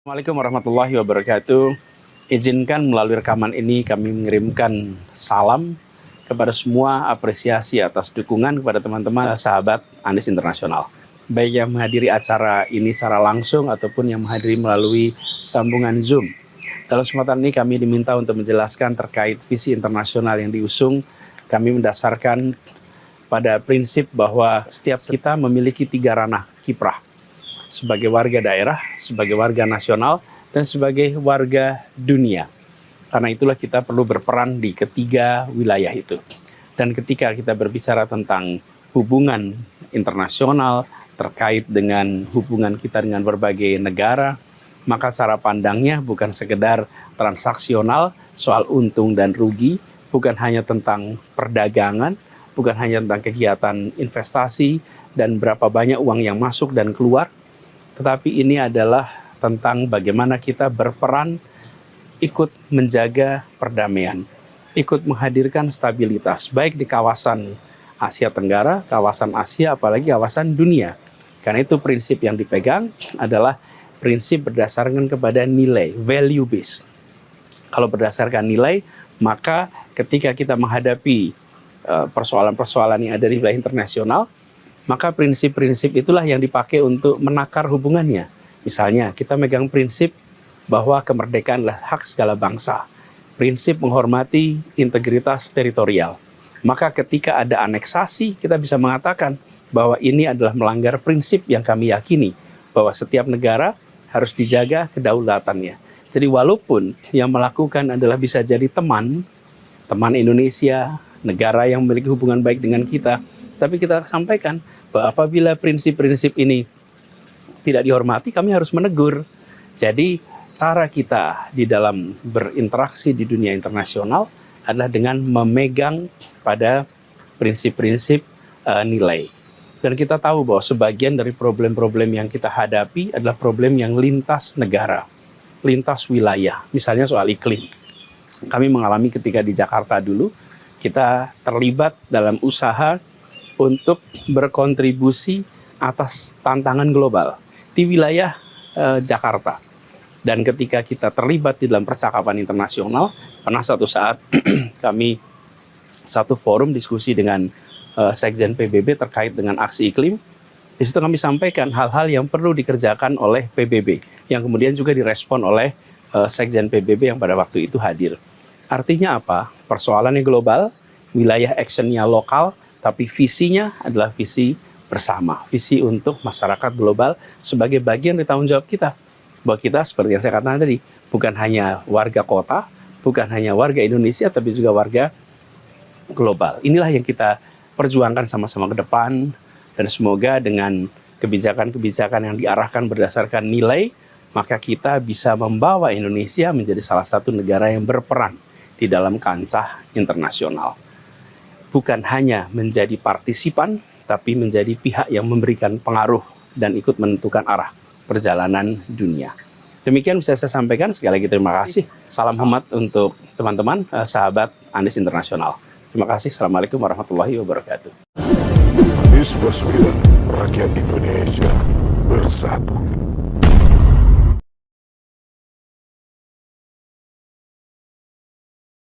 Assalamualaikum warahmatullahi wabarakatuh. Izinkan melalui rekaman ini kami mengirimkan salam kepada semua, apresiasi atas dukungan kepada teman-teman sahabat Anies Internasional. Baik yang menghadiri acara ini secara langsung ataupun yang menghadiri melalui sambungan Zoom. Dalam kesempatan ini kami diminta untuk menjelaskan terkait visi internasional yang diusung. Kami mendasarkan pada prinsip bahwa setiap kita memiliki 3 ranah kiprah. Sebagai warga daerah, sebagai warga nasional, dan sebagai warga dunia. Karena itulah kita perlu berperan di ketiga wilayah itu. Dan ketika kita berbicara tentang hubungan internasional terkait dengan hubungan kita dengan berbagai negara, maka cara pandangnya bukan sekedar transaksional soal untung dan rugi, bukan hanya tentang perdagangan, bukan hanya tentang kegiatan investasi dan berapa banyak uang yang masuk dan keluar, tetapi ini adalah tentang bagaimana kita berperan ikut menjaga perdamaian, ikut menghadirkan stabilitas, baik di kawasan Asia Tenggara, kawasan Asia, apalagi kawasan dunia. Karena itu prinsip yang dipegang adalah prinsip berdasarkan kepada nilai, value based. Kalau berdasarkan nilai, maka ketika kita menghadapi persoalan-persoalan yang ada di wilayah internasional, maka prinsip-prinsip itulah yang dipakai untuk menakar hubungannya. Misalnya, kita megang prinsip bahwa kemerdekaan adalah hak segala bangsa. Prinsip menghormati integritas teritorial. Maka ketika ada aneksasi, kita bisa mengatakan bahwa ini adalah melanggar prinsip yang kami yakini, bahwa setiap negara harus dijaga kedaulatannya. Jadi walaupun yang melakukan adalah bisa jadi teman Indonesia, negara yang memiliki hubungan baik dengan kita, tapi kita sampaikan bahwa apabila prinsip-prinsip ini tidak dihormati, kami harus menegur. Jadi cara kita di dalam berinteraksi di dunia internasional adalah dengan memegang pada prinsip-prinsip nilai. Dan kita tahu bahwa sebagian dari problem-problem yang kita hadapi adalah problem yang lintas negara, lintas wilayah, misalnya soal iklim. Kami mengalami ketika di Jakarta dulu, kita terlibat dalam usaha untuk berkontribusi atas tantangan global di wilayah Jakarta. Dan ketika kita terlibat di dalam percakapan internasional, pernah satu saat kami satu forum diskusi dengan Sekjen PBB terkait dengan aksi iklim. Di situ kami sampaikan hal-hal yang perlu dikerjakan oleh PBB, yang kemudian juga direspon oleh Sekjen PBB yang pada waktu itu hadir. Artinya apa? Persoalannya global, wilayah actionnya lokal, tapi visinya adalah visi bersama, visi untuk masyarakat global sebagai bagian dari tanggung jawab kita. Bahwa kita seperti yang saya katakan tadi, bukan hanya warga kota, bukan hanya warga Indonesia, tapi juga warga global. Inilah yang kita perjuangkan sama-sama ke depan, dan semoga dengan kebijakan-kebijakan yang diarahkan berdasarkan nilai, maka kita bisa membawa Indonesia menjadi salah satu negara yang berperan di dalam kancah internasional. Bukan hanya menjadi partisipan, tapi menjadi pihak yang memberikan pengaruh dan ikut menentukan arah perjalanan dunia. Demikian bisa saya sampaikan. Sekali lagi terima kasih. Salam hormat untuk teman-teman, sahabat Anies Internasional. Terima kasih. Assalamualaikum warahmatullahi wabarakatuh. Anies Baswedan, rakyat Indonesia bersatu.